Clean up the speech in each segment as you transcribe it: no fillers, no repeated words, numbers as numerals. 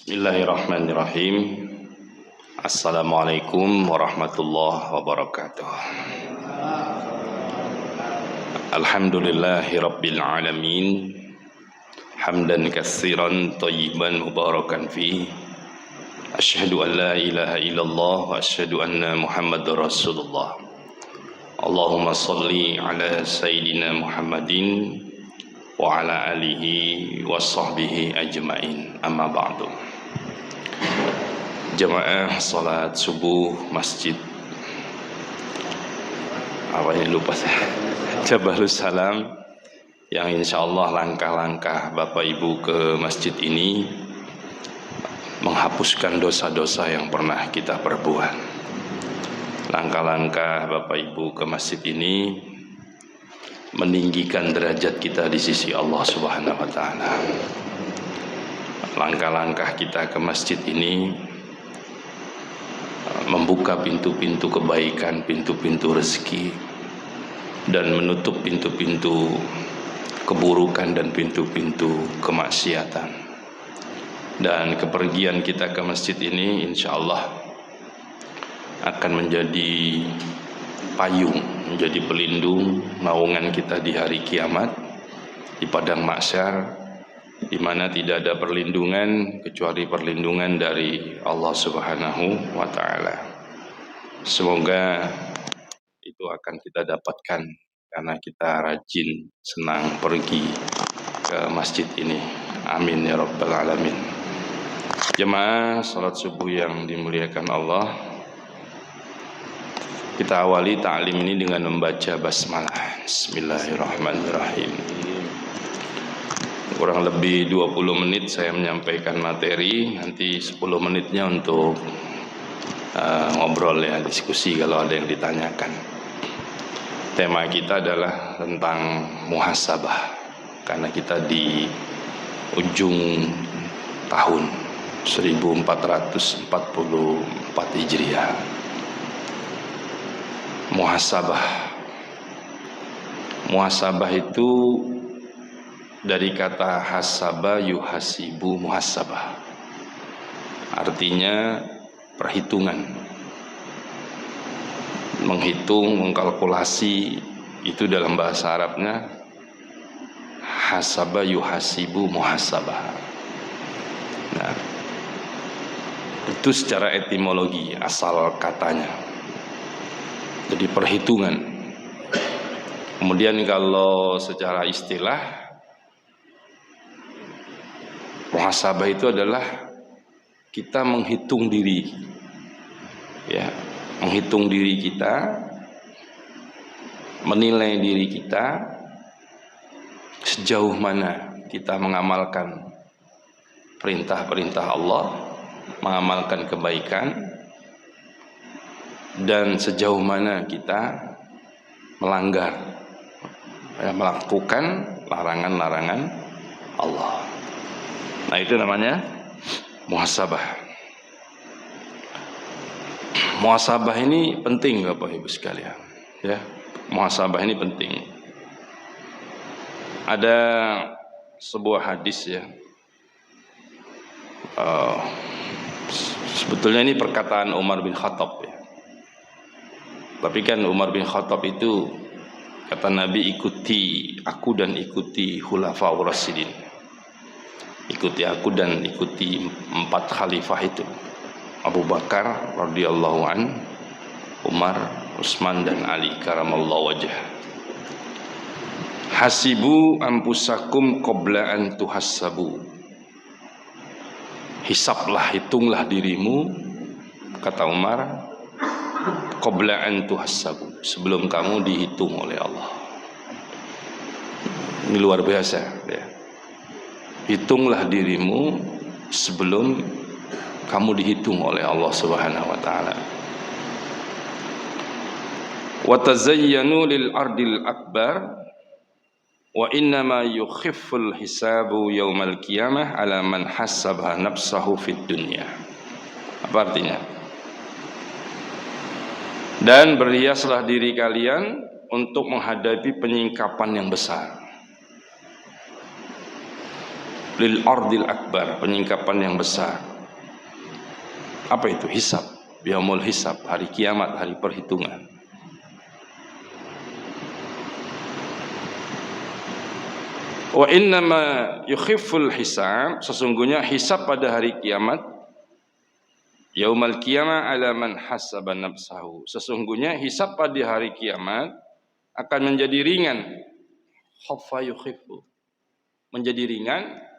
Bismillahirrahmanirrahim. Assalamualaikum warahmatullahi wabarakatuh. Alhamdulillahi rabbil alamin. Hamdan katsiran thayyiban mubarakan fi. Asyhadu an la ilaha illallah wa asyhadu anna Muhammadar Rasulullah. Allahumma shalli ala sayyidina Muhammadin wa ala alihi wa sahbihi ajmain. Amma ba'du. Jamaah salat subuh masjid Jabalus Salam, yang insyaallah langkah-langkah Bapak Ibu ke masjid ini menghapuskan dosa-dosa yang pernah kita perbuat. Langkah-langkah Bapak Ibu ke masjid ini meninggikan derajat kita di sisi Allah Subhanahu wa taala. Langkah-langkah kita ke masjid ini membuka pintu-pintu kebaikan, pintu-pintu rezeki, dan menutup pintu-pintu keburukan dan pintu-pintu kemaksiatan. Dan kepergian kita ke masjid ini insyaallah akan menjadi payung, menjadi pelindung, naungan kita di hari kiamat, di padang mahsyar, di mana tidak ada perlindungan kecuali perlindungan dari Allah Subhanahu wa taala. Semoga itu akan kita dapatkan karena kita rajin, senang pergi ke masjid ini. Amin ya rabbal alamin. Jemaah salat subuh yang dimuliakan Allah, kita awali ta'lim ini dengan membaca basmalah. Bismillahirrahmanirrahim. Kurang lebih 20 menit saya menyampaikan materi, nanti 10 menitnya untuk ngobrol ya, diskusi kalau ada yang ditanyakan. Tema kita adalah tentang muhasabah, karena kita di ujung tahun 1444 Hijriah. Muhasabah itu dari kata hasaba yuhasibu muhasabah, artinya perhitungan, menghitung, mengkalkulasi. Itu dalam bahasa Arabnya hasaba yuhasibu muhasabah. Nah, itu secara etimologi asal katanya, jadi perhitungan. Kemudian kalau secara istilah, muhasabah itu adalah kita menghitung diri, ya, menghitung diri kita, menilai diri kita, sejauh mana kita mengamalkan perintah-perintah Allah, mengamalkan kebaikan, dan sejauh mana kita melanggar, ya, melakukan larangan-larangan Allah. Nah, itu namanya muhasabah. Muhasabah ini penting Bapak Ibu sekalian, ya. Muhasabah ini penting. Ada sebuah hadis, ya. Sebetulnya ini perkataan Umar bin Khattab, ya. Tapi kan Umar bin Khattab itu, kata Nabi, ikuti aku dan ikuti khulafaur rasyidin. Ikuti aku dan ikuti 4 khalifah itu, Abu Bakar radhiyallahu an, Umar, Utsman, dan Ali karamallahu wajah. Hasibu anfusakum qabla an tuhassabu. Hisablah, hitunglah dirimu, kata Umar, qabla an tuhassabu, sebelum kamu dihitung oleh Allah. Ini luar biasa, ya. Hitunglah dirimu sebelum kamu dihitung oleh Allah Subhanahu wa taala. Wa tazayyanu lil ardil akbar wa innama yukhifful hisabu yaumal qiyamah ala man hasaba nafsahu fid dunya. Apa artinya? Dan berhiaslah diri kalian untuk menghadapi penyingkapan yang besar. Lil ardil akbar, penyingkapan yang besar. Apa itu hisab? Yaumul hisab, hari kiamat, hari perhitungan. Wa innama yukhifful hisab, sesungguhnya hisab pada hari kiamat, yaumal qiyamah ala man hasaba nafsahu, sesungguhnya hisab pada hari kiamat akan menjadi ringan. Khaffa yukhiffu, menjadi ringan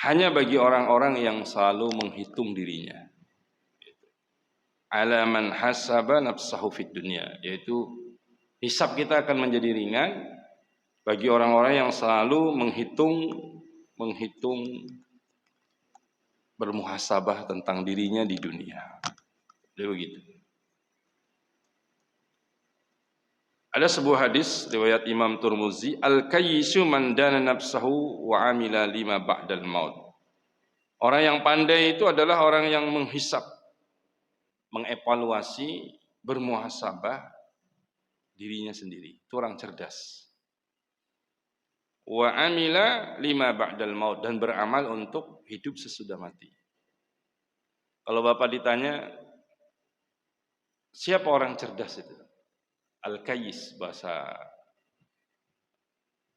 hanya bagi orang-orang yang selalu menghitung dirinya. Ala man hasaba nafsahu fid dunya, yaitu hisab kita akan menjadi ringan bagi orang-orang yang selalu menghitung bermuhasabah tentang dirinya di dunia. Jadi begitu. Ada sebuah hadis riwayat Imam Tirmizi, al-kayyisu man dana nafsahu wa amila lima ba'dal maut. Orang yang pandai itu adalah orang yang menghisab, mengevaluasi, bermuhasabah dirinya sendiri. Itu orang cerdas. Wa amila lima ba'dal maut, dan beramal untuk hidup sesudah mati. Kalau Bapak ditanya, siapa orang cerdas itu? Al-kayyis, bahasa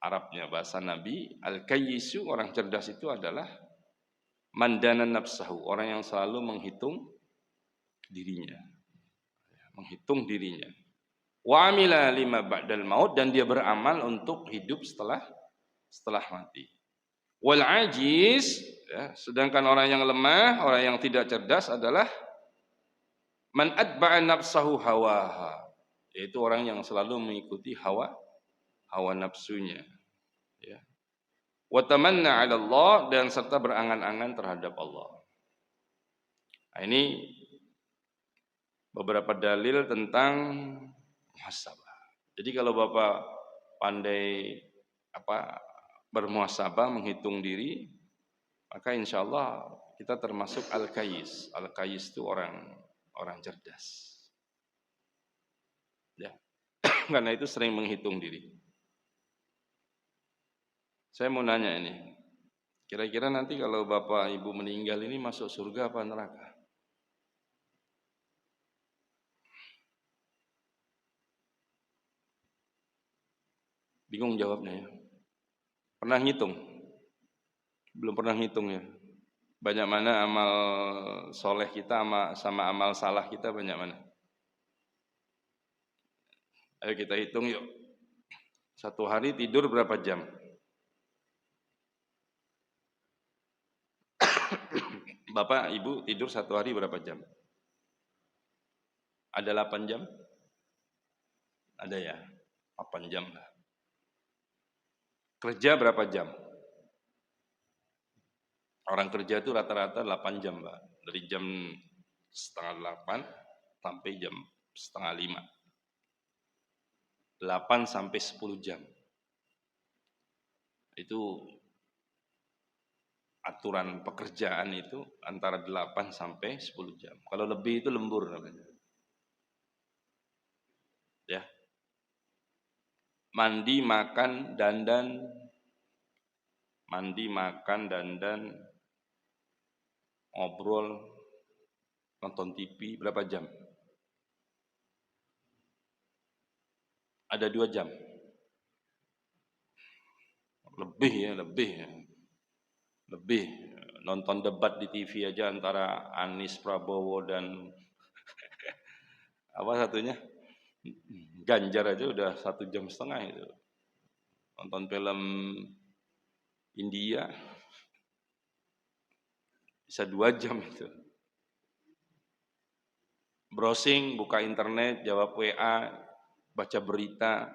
Arabnya, bahasa Nabi. Al-kayyisu, orang cerdas itu adalah mandana nafsahu, orang yang selalu menghitung dirinya. Menghitung dirinya. Wa amila lima ba'dal maut, dan dia beramal untuk hidup setelah mati. Wal ajiz, ya, sedangkan orang yang lemah, orang yang tidak cerdas adalah man atba'a nafsahu hawaha, yaitu orang yang selalu mengikuti hawa nafsunya, ya. Wa tamanna 'ala Allah, dan serta berangan-angan terhadap Allah. Nah, ini beberapa dalil tentang muhasabah. Jadi kalau Bapak pandai bermuhasabah, menghitung diri, maka insya Allah kita termasuk al-kayyis. Al-kayyis itu orang cerdas. Ya. Karena itu sering menghitung diri. Saya mau nanya ini, kira-kira nanti kalau Bapak Ibu meninggal ini masuk surga apa neraka? Bingung jawabnya ya. Pernah ngitung? Belum pernah ngitung ya. Banyak mana amal soleh kita sama amal salah kita, banyak mana? Ayo kita hitung yuk. Satu hari tidur berapa jam? Bapak, Ibu tidur satu hari berapa jam? Ada 8 jam? Ada ya, 8 jam lah. Kerja berapa jam? Orang kerja itu rata-rata 8 jam, Pak. Dari jam setengah 8 sampai jam setengah 5. 8 sampai 10 jam. Itu aturan pekerjaan itu antara 8 sampai 10 jam. Kalau lebih itu lembur namanya. Ya. Mandi, makan, dandan, ngobrol, nonton TV berapa jam? Ada 2 jam. Lebih ya. Lebih. Nonton debat di TV aja antara Anies, Prabowo, dan apa satunya? Ganjar aja udah 1,5 jam itu. Nonton film India bisa 2 jam itu. Browsing, buka internet, jawab WA, baca berita,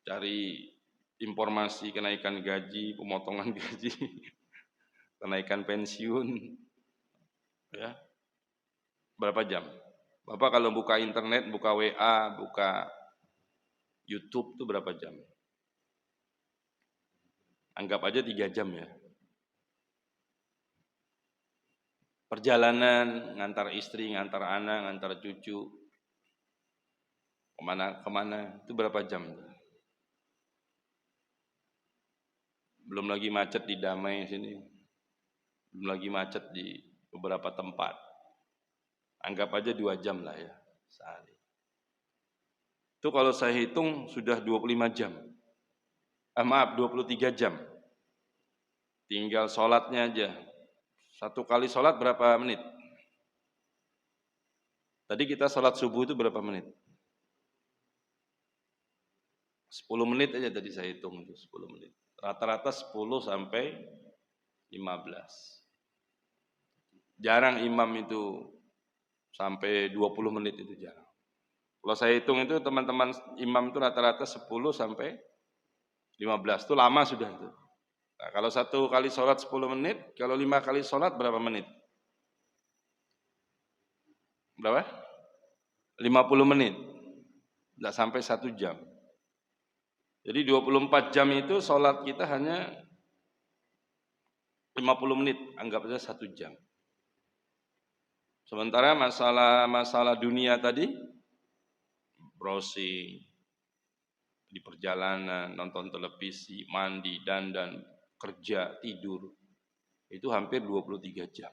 cari informasi kenaikan gaji, pemotongan gaji, kenaikan pensiun, ya. Berapa jam? Bapak kalau buka internet, buka WA, buka YouTube itu berapa jam? Anggap aja 3 jam ya. Perjalanan, ngantar istri, ngantar anak, ngantar cucu, kemana, itu berapa jam? Belum lagi macet di Damai sini. belum lagi macet di beberapa tempat. Anggap aja 2 jam lah ya sehari. Itu kalau saya hitung sudah 25 jam. Maaf, 23 jam. Tinggal sholatnya aja. Satu kali sholat berapa menit? Tadi kita sholat subuh itu berapa menit? 10 menit aja tadi saya hitung itu 10 menit. Rata-rata 10 sampai 15. Jarang imam itu sampai 20 menit, itu jarang. Kalau saya hitung itu teman-teman imam itu rata-rata 10 sampai 15, itu lama sudah itu. Nah, kalau satu kali sholat 10 menit, kalau 5 kali sholat berapa menit? Berapa? 50 menit. Tidak sampai 1 jam. Jadi 24 jam itu sholat kita hanya 50 menit, anggap saja 1 jam. Sementara masalah dunia tadi, browsing, di perjalanan, nonton televisi, mandi, dandan, kerja, tidur, itu hampir 23 jam.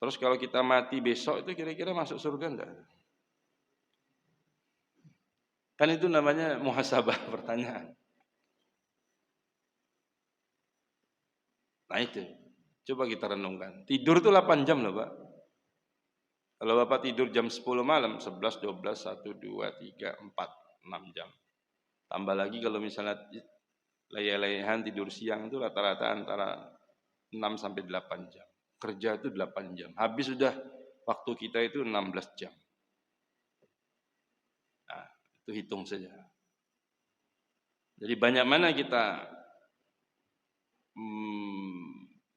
Terus kalau kita mati besok itu kira-kira masuk surga enggak? Kan itu namanya muhasabah, pertanyaan. Nah itu, coba kita renungkan. Tidur itu 8 jam loh Pak. Kalau Bapak tidur jam 10 malam, 11, 12, 1, 2, 3, 4, 6 jam. Tambah lagi kalau misalnya leyeh-leyehan tidur siang itu rata-rata antara 6 sampai 8 jam. Kerja itu 8 jam. Habis sudah waktu kita itu 16 jam. Nah, itu hitung saja. Jadi banyak mana kita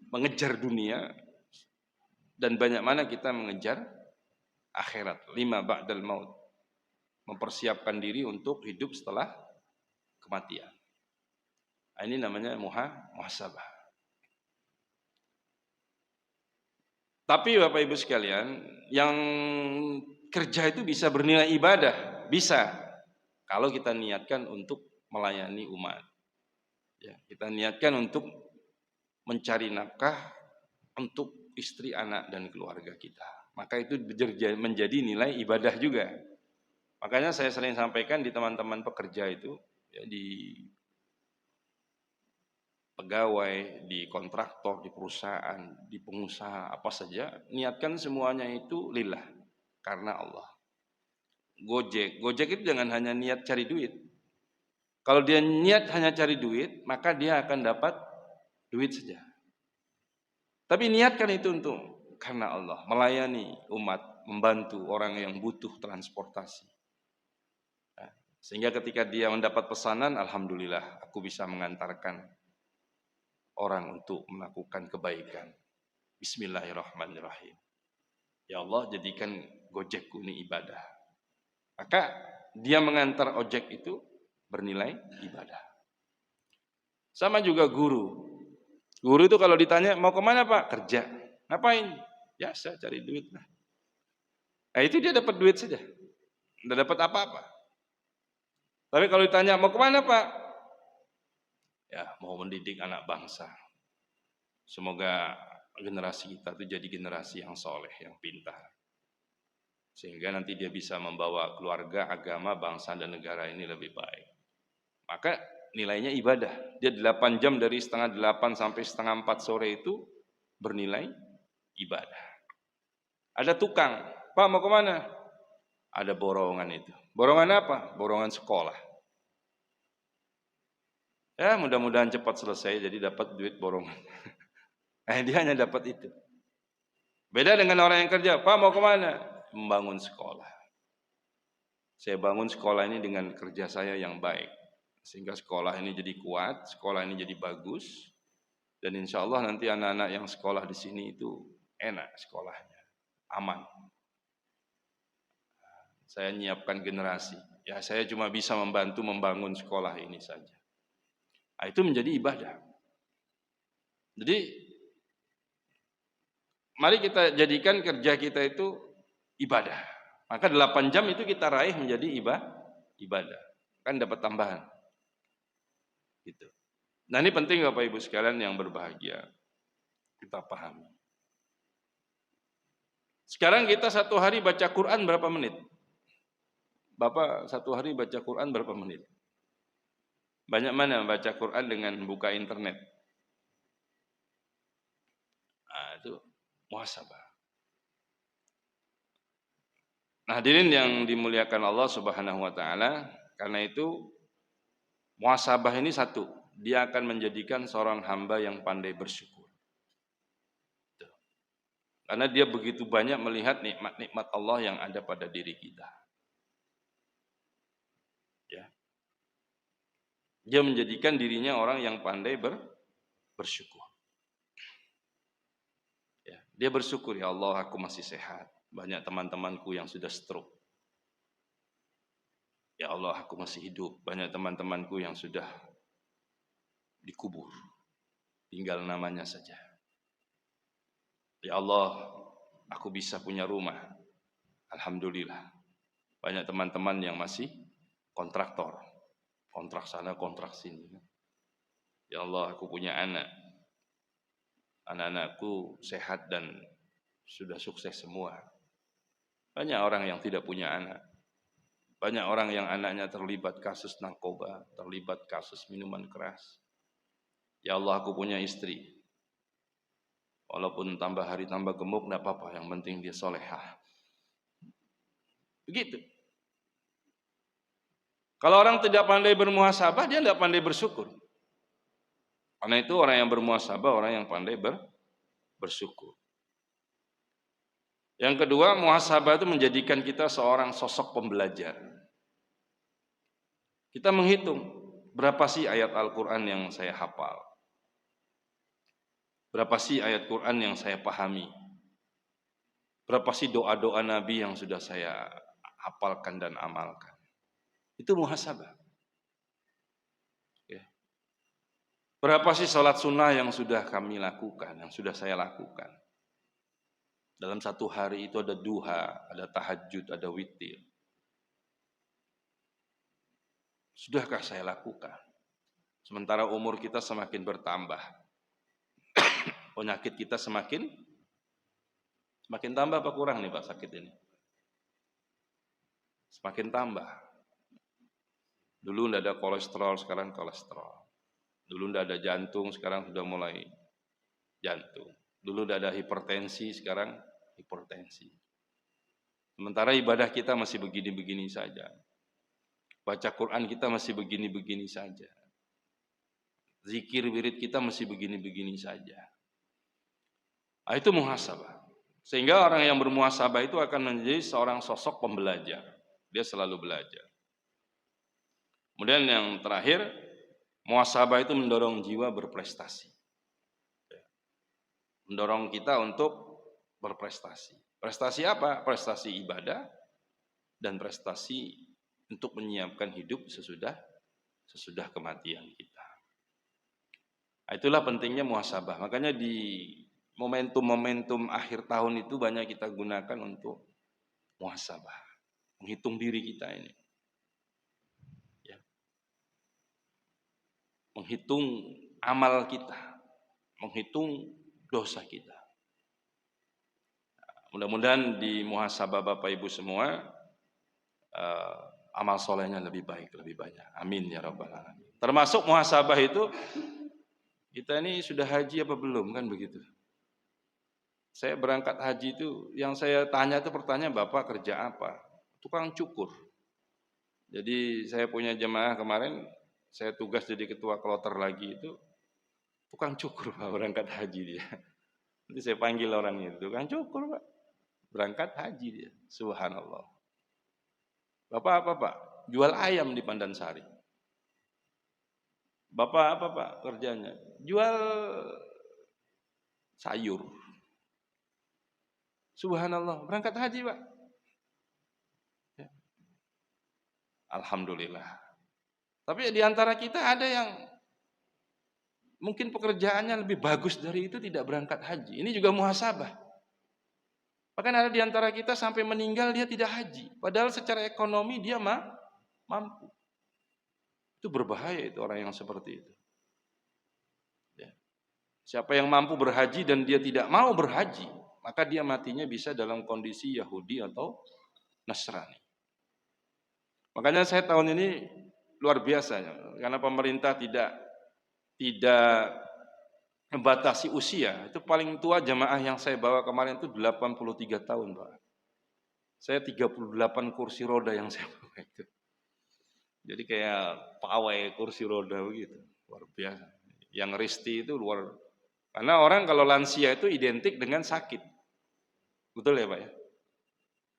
mengejar dunia dan banyak mana kita mengejar akhirat, 5 ba'dal maut, mempersiapkan diri untuk hidup setelah kematian. Nah, ini namanya muhasabah. Tapi Bapak Ibu sekalian, yang kerja itu bisa bernilai ibadah, bisa kalau kita niatkan untuk melayani umat. Ya, kita niatkan untuk mencari nafkah untuk istri, anak, dan keluarga kita. Maka itu menjadi nilai ibadah juga. Makanya saya sering sampaikan di teman-teman pekerja itu, ya, di pegawai, di kontraktor, di perusahaan, di pengusaha, apa saja, niatkan semuanya itu lillah, karena Allah. Gojek itu jangan hanya niat cari duit. Kalau dia niat hanya cari duit, maka dia akan dapat duit saja. Tapi niatkan itu untuk karena Allah, melayani umat, membantu orang yang butuh transportasi. Nah, sehingga ketika dia mendapat pesanan, alhamdulillah aku bisa mengantarkan orang untuk melakukan kebaikan. Bismillahirrahmanirrahim. Ya Allah, jadikan Gojekku ini ibadah. Maka dia mengantar ojek itu bernilai ibadah. Sama juga guru. Guru itu kalau ditanya, mau kemana Pak? Kerja. Ngapain? Ya saya cari duit. Nah itu dia dapat duit saja. Tidak dapat apa-apa. Tapi kalau ditanya, mau kemana Pak? Ya mau mendidik anak bangsa. Semoga generasi kita itu jadi generasi yang soleh, yang pintar. Sehingga nanti dia bisa membawa keluarga, agama, bangsa, dan negara ini lebih baik. Maka nilainya ibadah. Dia 8 jam dari setengah 8 sampai setengah 4 sore itu bernilai ibadah. Ada tukang, Pak mau kemana? Ada borongan itu. Borongan apa? Borongan sekolah. Ya mudah-mudahan cepat selesai jadi dapat duit borongan. Dia hanya dapat itu. Beda dengan orang yang kerja, Pak mau kemana? Membangun sekolah. Saya bangun sekolah ini dengan kerja saya yang baik. Sehingga sekolah ini jadi kuat, sekolah ini jadi bagus, dan insya Allah nanti anak-anak yang sekolah di sini itu enak sekolahnya, aman. Saya nyiapkan generasi, ya saya cuma bisa membantu membangun sekolah ini saja. Nah, itu menjadi ibadah. Jadi mari kita jadikan kerja kita itu ibadah. Maka 8 jam itu kita raih menjadi ibadah, kan dapat tambahan. Gitu. Nah ini penting Bapak Ibu sekalian yang berbahagia. kita pahami. Sekarang kita satu hari baca Quran berapa menit? Bapak satu hari baca Quran berapa menit? Banyak mana baca Quran dengan buka internet? Itu muhasabah. Nah, hadirin yang dimuliakan Allah Subhanahu wa taala, karena itu muhasabah ini satu, dia akan menjadikan seorang hamba yang pandai bersyukur. Karena dia begitu banyak melihat nikmat-nikmat Allah yang ada pada diri kita. Ya. Dia menjadikan dirinya orang yang pandai bersyukur. Ya. Dia bersyukur, ya Allah, aku masih sehat. Banyak teman-temanku yang sudah stroke. Ya Allah, aku masih hidup. Banyak teman-temanku yang sudah dikubur. Tinggal namanya saja. Ya Allah, aku bisa punya rumah. Alhamdulillah. Banyak teman-teman yang masih kontraktor. Kontrak sana, kontrak sini. Ya Allah, aku punya anak. Anak-anakku sehat dan sudah sukses semua. Banyak orang yang tidak punya anak. Banyak orang yang anaknya terlibat kasus narkoba, terlibat kasus minuman keras. Ya Allah, aku punya istri. Walaupun tambah hari tambah gemuk, tidak apa-apa. Yang penting dia solehah. Begitu. Kalau orang tidak pandai bermuhasabah, dia tidak pandai bersyukur. Karena itu orang yang bermuhasabah, orang yang pandai bersyukur. Yang kedua, muhasabah itu menjadikan kita seorang sosok pembelajar. Kita menghitung, berapa sih ayat Al-Quran yang saya hafal? Berapa sih ayat Quran yang saya pahami? Berapa sih doa-doa Nabi yang sudah saya hafalkan dan amalkan? Itu muhasabah. Ya. Berapa sih sholat sunnah yang sudah kami lakukan, yang sudah saya lakukan? Dalam satu hari itu ada duha, ada tahajud, ada witir. Sudahkah saya lakukan? Sementara umur kita semakin bertambah, penyakit kita semakin tambah apa kurang nih Pak sakit ini? Semakin tambah. Dulu tidak ada kolesterol, sekarang kolesterol. Dulu tidak ada jantung, sekarang sudah mulai jantung. Dulu tidak ada hipertensi, sekarang hipertensi. Sementara ibadah kita masih begini-begini saja. Baca Quran kita masih begini-begini saja. Zikir wirid kita masih begini-begini saja. Nah, itu muhasabah. Sehingga orang yang bermuhasabah itu akan menjadi seorang sosok pembelajar. Dia selalu belajar. Kemudian yang terakhir, muhasabah itu mendorong jiwa berprestasi. Mendorong kita untuk berprestasi. Prestasi apa? Prestasi ibadah dan prestasi untuk menyiapkan hidup sesudah kematian kita. Nah, itulah pentingnya muhasabah. Makanya di momentum-momentum akhir tahun itu banyak kita gunakan untuk muhasabah. Menghitung diri kita ini. Ya. Menghitung amal kita. Menghitung dosa kita. Mudah-mudahan di muhasabah Bapak Ibu semua amal solehnya lebih baik, lebih banyak. Amin ya rabbal alamin. Termasuk muhasabah itu kita ini sudah haji apa belum kan begitu. Saya berangkat haji itu yang saya tanya itu pertanyaan, Bapak kerja apa? Tukang cukur. Jadi saya punya jemaah kemarin, saya tugas jadi ketua kloter lagi itu tukang cukur Pak berangkat haji dia. Nanti saya panggil orangnya, tukang cukur Pak. Berangkat haji dia. Subhanallah. Bapak apa Pak? Jual ayam di Pandansari. Bapak apa Pak kerjanya? Jual sayur. Subhanallah, berangkat haji Pak. Ya. Alhamdulillah. Tapi di antara kita ada yang mungkin pekerjaannya lebih bagus dari itu tidak berangkat haji. Ini juga muhasabah. Bahkan ada di antara kita sampai meninggal dia tidak haji. Padahal secara ekonomi dia mampu. Itu berbahaya itu orang yang seperti itu. Ya. Siapa yang mampu berhaji dan dia tidak mau berhaji, maka dia matinya bisa dalam kondisi Yahudi atau Nasrani. Makanya saya tahun ini luar biasa ya, karena pemerintah tidak membatasi usia. Itu paling tua jamaah yang saya bawa kemarin itu 83 tahun, Pak. Saya 38 kursi roda yang saya bawa itu. Jadi kayak pawai kursi roda begitu. Luar biasa. Yang risti itu karena orang kalau lansia itu identik dengan sakit. Betul ya, Pak ya?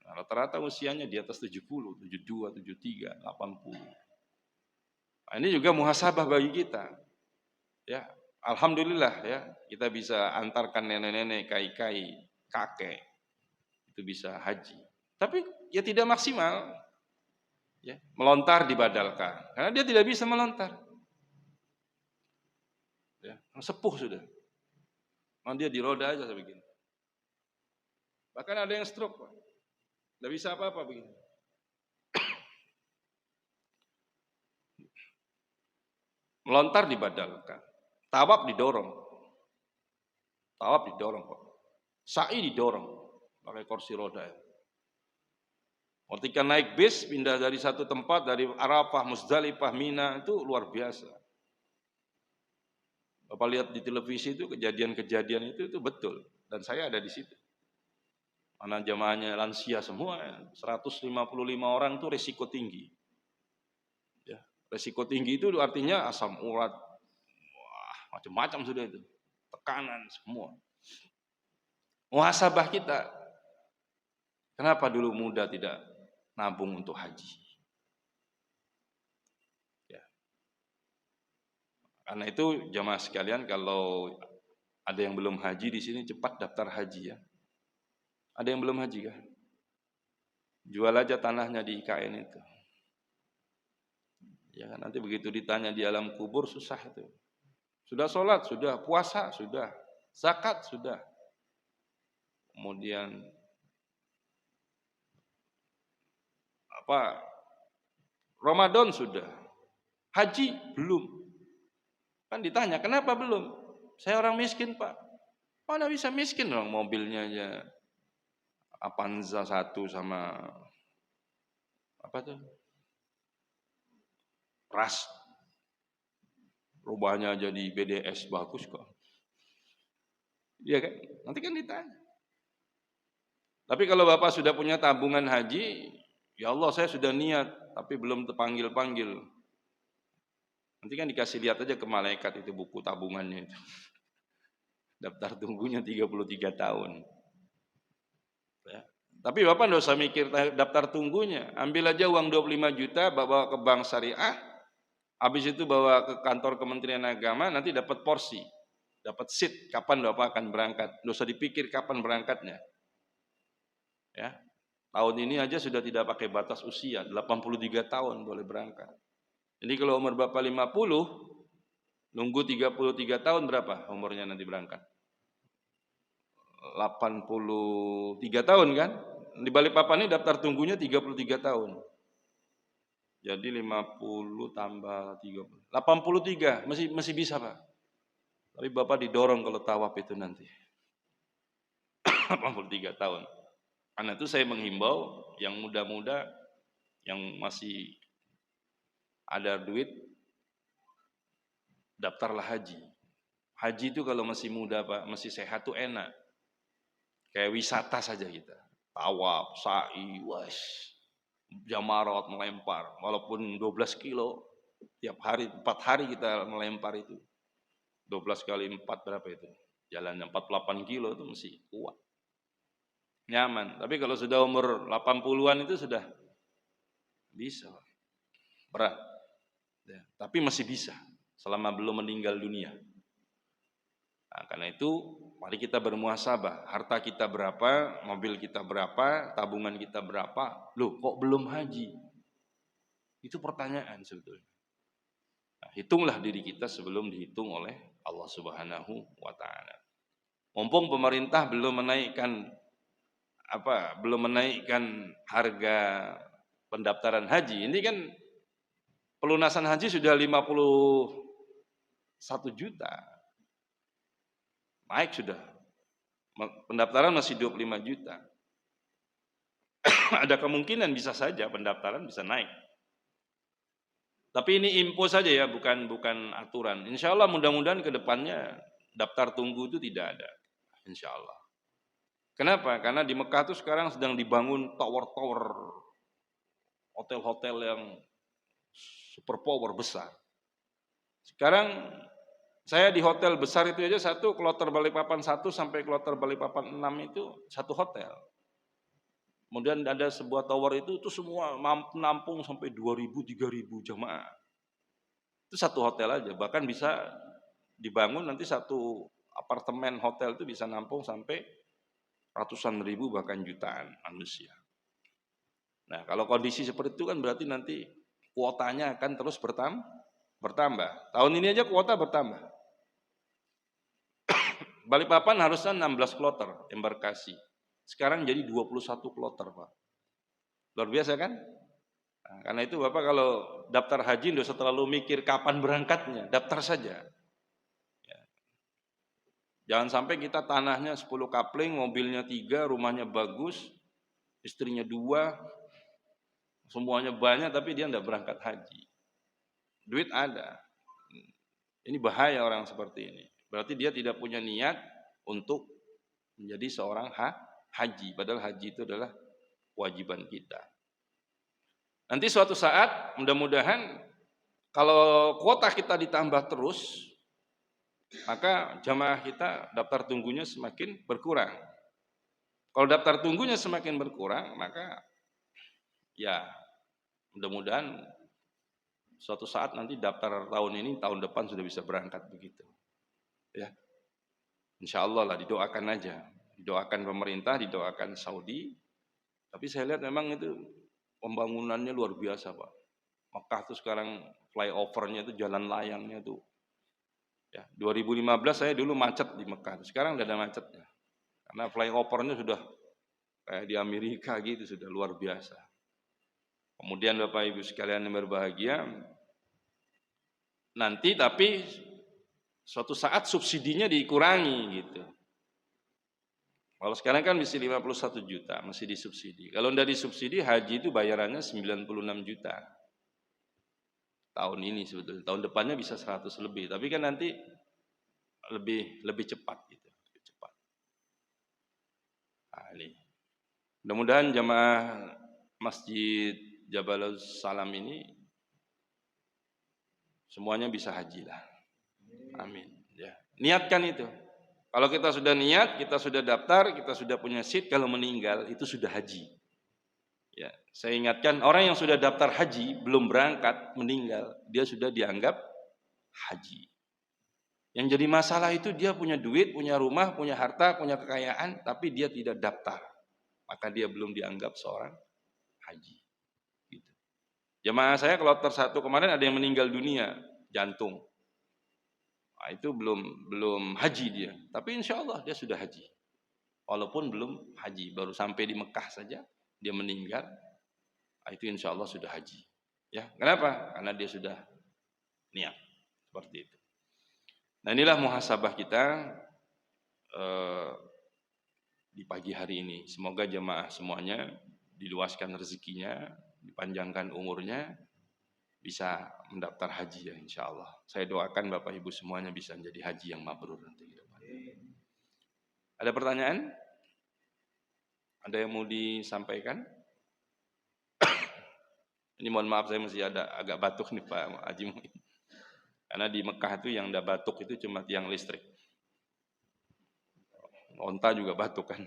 Nah, rata-rata usianya di atas 70, 72, 73, 80. Nah, ini juga muhasabah bagi kita. Ya, alhamdulillah ya, kita bisa antarkan nenek-nenek, kai-kai, kakek itu bisa haji. Tapi ya tidak maksimal. Ya, melontar dibadalkan karena dia tidak bisa melontar. Ya, sepuh sudah. Dia di roda aja begini. Bahkan ada yang stroke, Pak. Tidak bisa apa-apa begini. Melontar dibadalkan. Tawaf didorong. Pak. Sa'i didorong pakai kursi roda. Ketika naik bis pindah dari satu tempat dari Arafah, Muzdalifah, Mina itu luar biasa. Bapak lihat di televisi itu kejadian-kejadian itu betul dan saya ada di situ. Anak jamaahnya lansia semua, 155 orang itu resiko tinggi. Ya, resiko tinggi itu artinya asam urat, macam-macam sudah itu, tekanan semua. Muhasabah kita, kenapa dulu muda tidak nabung untuk haji? Ya. Karena itu jamaah sekalian, kalau ada yang belum haji di sini cepat daftar haji ya. Ada yang belum haji kah? Jual aja tanahnya di IKN itu. Ya kan, nanti begitu ditanya di alam kubur susah itu. Sudah sholat, sudah puasa, sudah zakat, sudah. Kemudian Ramadan sudah. Haji belum. Kan ditanya, kenapa belum? Saya orang miskin, Pak. Mana bisa miskin dong, mobilnya aja Avanza 1 sama apa tuh? Ras. Rubahnya jadi BDS bagus kok. Iya kan? Nanti kan ditanya. Tapi kalau Bapak sudah punya tabungan haji, ya Allah saya sudah niat, tapi belum terpanggil-panggil. Nanti kan dikasih lihat aja ke malaikat itu buku tabungannya itu. Daftar tunggunya 33 tahun. Ya. Tapi Bapak tidak usah mikir daftar tunggunya. Ambil aja uang 25 juta, bawa ke bank syariah, habis itu bawa ke kantor Kementerian Agama, nanti dapat porsi. Dapat seat, kapan Bapak akan berangkat. Tidak usah dipikir kapan berangkatnya. Ya. Tahun ini aja sudah tidak pakai batas usia, 83 tahun boleh berangkat. Jadi kalau umur Bapak 50, nunggu 33 tahun berapa umurnya nanti berangkat? 83 tahun kan? Di Balikpapan ini daftar tunggunya 33 tahun. Jadi 50 tambah 30. 83, masih bisa, Pak. Tapi Bapak didorong kalau tawaf itu nanti. 83 tahun. Karena itu saya menghimbau yang muda-muda yang masih ada duit, daftarlah haji. Haji itu kalau masih muda, Pak, masih sehat tuh enak. Kayak wisata saja kita. Tawaf, sa'i, jamarat, melempar. Walaupun 12 kilo, tiap hari, 4 hari kita melempar itu. 12 kali 4 berapa itu? Jalannya 48 kilo itu masih kuat. Nyaman. Tapi kalau sudah umur 80-an itu sudah bisa. Berat. Ya, tapi masih bisa selama belum meninggal dunia. Nah, karena itu mari kita bermuhasabah. Harta kita berapa, mobil kita berapa, tabungan kita berapa. Loh, kok belum haji? Itu pertanyaan sebetulnya. Nah, hitunglah diri kita sebelum dihitung oleh Allah Subhanahu wa taala. Mumpung pemerintah belum menaikkan harga pendaftaran haji. Ini kan pelunasan haji sudah 51 juta. naik sudah. Pendaftaran masih 25 juta. Ada kemungkinan bisa saja pendaftaran bisa naik. Tapi ini info saja ya, bukan aturan. Insya Allah mudah-mudahan ke depannya daftar tunggu itu tidak ada. Insya Allah. Kenapa? Karena di Mekah itu sekarang sedang dibangun tower-tower, hotel-hotel yang super power besar. Sekarang saya di hotel besar itu aja satu, kloter Balikpapan 1 sampai kloter Balikpapan 6 itu satu hotel. Kemudian ada sebuah tower itu semua menampung sampai 2.000, 3.000 jamaah. Itu satu hotel aja, bahkan bisa dibangun nanti satu apartemen hotel itu bisa nampung sampai ratusan ribu bahkan jutaan manusia. Nah, kalau kondisi seperti itu kan berarti nanti kuotanya akan terus bertambah. Tahun ini aja kuota bertambah. Balikpapan harusnya 16 kloter embarkasi. Sekarang jadi 21 kloter, Pak. Luar biasa kan? Nah, karena itu Bapak kalau daftar haji tidak usah terlalu mikir kapan berangkatnya, daftar saja. Ya. Jangan sampai kita tanahnya 10 kapling, mobilnya 3, rumahnya bagus, istrinya 2, semuanya banyak tapi dia tidak berangkat haji. Duit ada. Ini bahaya orang seperti ini. Berarti dia tidak punya niat untuk menjadi seorang haji. Padahal haji itu adalah kewajiban kita. Nanti suatu saat mudah-mudahan kalau kuota kita ditambah terus, maka jamaah kita daftar tunggunya semakin berkurang. Kalau daftar tunggunya semakin berkurang, maka ya mudah-mudahan suatu saat nanti daftar tahun ini, tahun depan sudah bisa berangkat begitu. Ya, insya Allah lah, didoakan aja, didoakan pemerintah, didoakan Saudi. Tapi saya lihat memang itu pembangunannya luar biasa, Pak. Mekah tuh sekarang flyovernya itu jalan layangnya tuh. Ya, 2015 saya dulu macet di Mekah, sekarang tidak ada macetnya. Karena flyovernya sudah kayak di Amerika gitu, sudah luar biasa. Kemudian Bapak Ibu sekalian yang berbahagia, nanti tapi suatu saat subsidinya dikurangi gitu. Kalau sekarang kan mesti 51 juta, masih disubsidi. Kalau tidak disubsidi, haji itu bayarannya 96 juta. Tahun ini sebetulnya, tahun depannya bisa 100 lebih. Tapi kan nanti lebih cepat gitu, lebih cepat. Nah, ini. Mudah-mudahan jamaah Masjid Jabalus Salam ini semuanya bisa haji lah. Amin. Ya. Niatkan itu. Kalau kita sudah niat, kita sudah daftar, kita sudah punya seat, kalau meninggal itu sudah haji. Ya, saya ingatkan orang yang sudah daftar haji belum berangkat meninggal, dia sudah dianggap haji. Yang jadi masalah itu dia punya duit, punya rumah, punya harta, punya kekayaan, tapi dia tidak daftar, maka dia belum dianggap seorang haji. Gitu. Jamaah saya kloter 1 kemarin ada yang meninggal dunia jantung. Nah, itu belum haji dia, tapi insya Allah dia sudah haji. Walaupun belum haji, baru sampai di Mekah saja dia meninggal, nah, itu insya Allah sudah haji. Ya, kenapa? Karena dia sudah niat seperti itu. Nah, inilah muhasabah kita di pagi hari ini. Semoga jemaah semuanya diluaskan rezekinya, dipanjangkan umurnya, bisa mendaftar haji ya insya Allah. Saya doakan Bapak Ibu semuanya bisa menjadi haji yang mabrur nanti. Ada pertanyaan? Ada yang mau disampaikan? Ini mohon maaf saya masih agak batuk nih Pak Haji. Karena di Mekah itu yang ada batuk itu cuma tiang listrik. Onta juga batuk kan.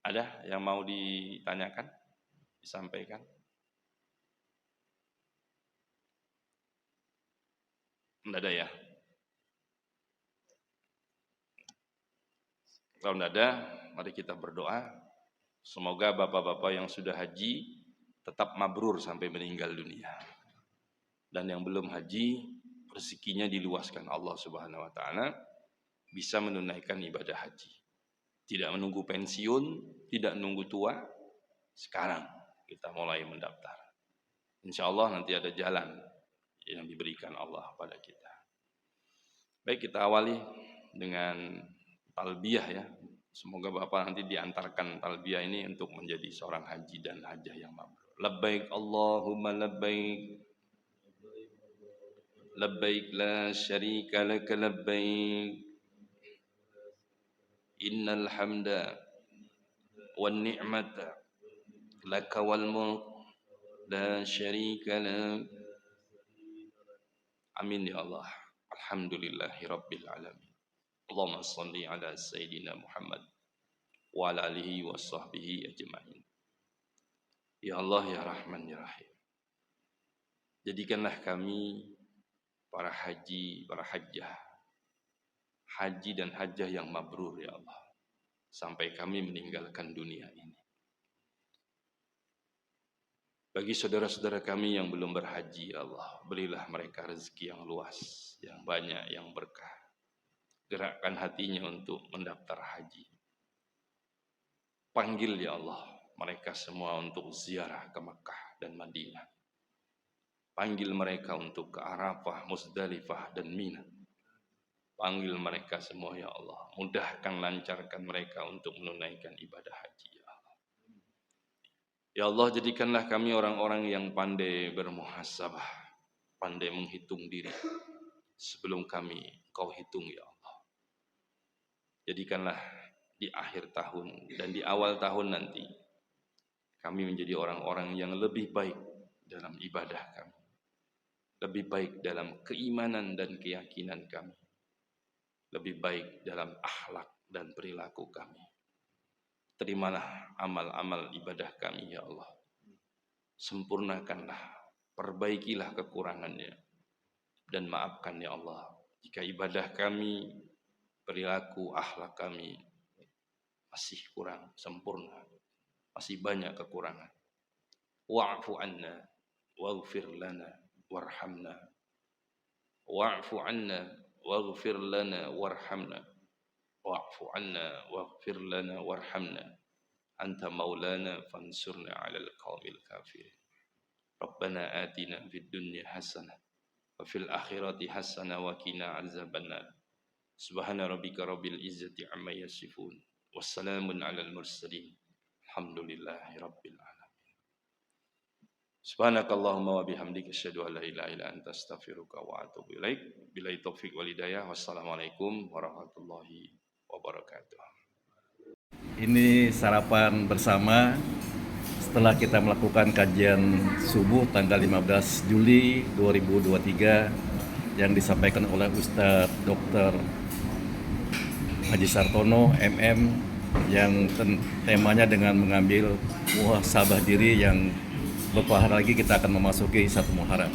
Ada yang mau ditanyakan? Disampaikan? Tidak ada ya? Kalau tidak ada, mari kita berdoa. Semoga bapak-bapak yang sudah haji tetap mabrur sampai meninggal dunia. Dan yang belum haji, rezekinya diluaskan Allah Subhanahu wa taala, bisa menunaikan ibadah haji. Tidak menunggu pensiun, tidak menunggu tua, sekarang kita mulai mendaftar. Insya Allah nanti ada jalan yang diberikan Allah pada kita. Baik, kita awali dengan talbiyah ya. Semoga Bapak nanti diantarkan talbiyah ini untuk menjadi seorang haji dan hajah yang mabrur. Labbaik Allahumma labbaik. Labbaik la syarika laka labbaik. Innal hamda wan ni'mata laka wal mulk la syarika lak. Amin ya Allah. Alhamdulillahi rabbil alamin. Allahumma salli ala sayyidina Muhammad wa ala alihi wa sahbihi ajma'in. Ya Allah ya Rahman ya Rahim. Jadikanlah kami para haji, para hajjah, haji dan hajjah yang mabrur ya Allah, sampai kami meninggalkan dunia ini. Bagi saudara-saudara kami yang belum berhaji ya Allah, berilah mereka rezeki yang luas, yang banyak, yang berkah. Gerakkan hatinya untuk mendaftar haji. Panggil ya Allah mereka semua untuk ziarah ke Makkah dan Madinah. Panggil mereka untuk ke Arafah, Muzdalifah dan Mina. Panggil mereka semua ya Allah. Mudahkan, lancarkan mereka untuk menunaikan ibadah haji ya Allah. Ya Allah, jadikanlah kami orang-orang yang pandai bermuhasabah, pandai menghitung diri sebelum kami Kau hitung ya Allah. Jadikanlah di akhir tahun dan di awal tahun nanti kami menjadi orang-orang yang lebih baik dalam ibadah kami, lebih baik dalam keimanan dan keyakinan kami, lebih baik dalam akhlak dan perilaku kami. Terimalah amal-amal ibadah kami ya Allah. Sempurnakanlah, perbaikilah kekurangannya, dan maafkan ya Allah jika ibadah kami, perilaku, akhlak kami masih kurang sempurna, masih banyak kekurangan. Wa'fu anna waghfir lana warhamna. Wa'fu anna waghfir lana warhamna. Wa'fu anna waghfir lana warhamna. Anta maulana fansurna 'alal qaumil kafirin. Rabbana atina fid dunya hasanah wa fil akhirati hasanah wa qina 'adzabannar. Subhana rabbika rabbil izzati 'amma yasifun. Wassalamun 'alal mursalin. Alhamdulillahi rabbil alamin. Subhanakallahumma wa bihamdika asyhadu an la ilaha illa anta astaghfiruka wa atubu ilaik. Billahi taufik wal hidayah. Wassalamualaikum warahmatullahi wabarakatuh. Ini sarapan bersama setelah kita melakukan kajian subuh tanggal 15 Juli 2023 yang disampaikan oleh Ustadz Dr. Haji Sartono MM, yang temanya dengan mengambil muhasabah diri yang beberapa hari lagi kita akan memasuki satu Muharram.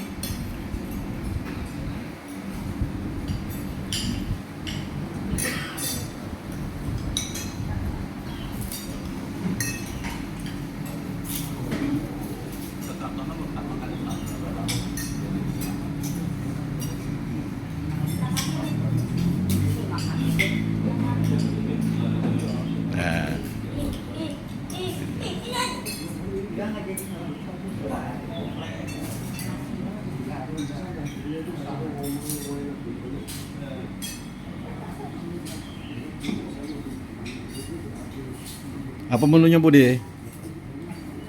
Apa menunya Budi?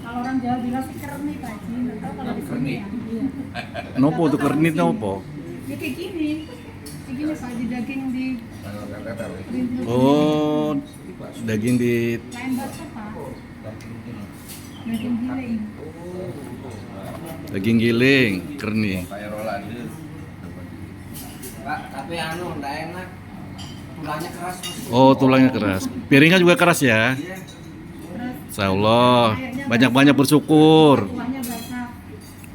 Kalau orang Jawa bilang sih kerni Pak Haji, nggak tahu kalau di sini ya. Iya. Nopo tuh kernit nopo? Ya kayak gini Pak, di daging di Oh, daging di lain bakso Pak. Daging giling. daging giling, kerni. Kayak Rolande. Pak, tapi enggak enak. Tulangnya keras. Oh, tulangnya keras. Piringnya juga keras ya? Iya. Insya Allah. Banyak-banyak bersyukur. Kuahnya basah.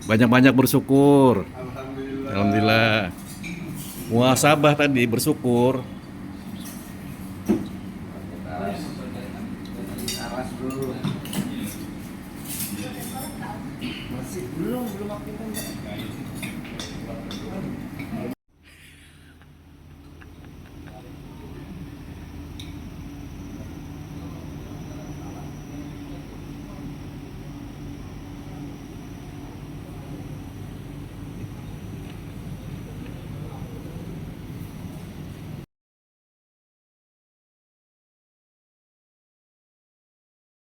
Banyak-banyak bersyukur. Alhamdulillah. Muhasabah tadi bersyukur. Awas dulu. Masih belum aktifkan.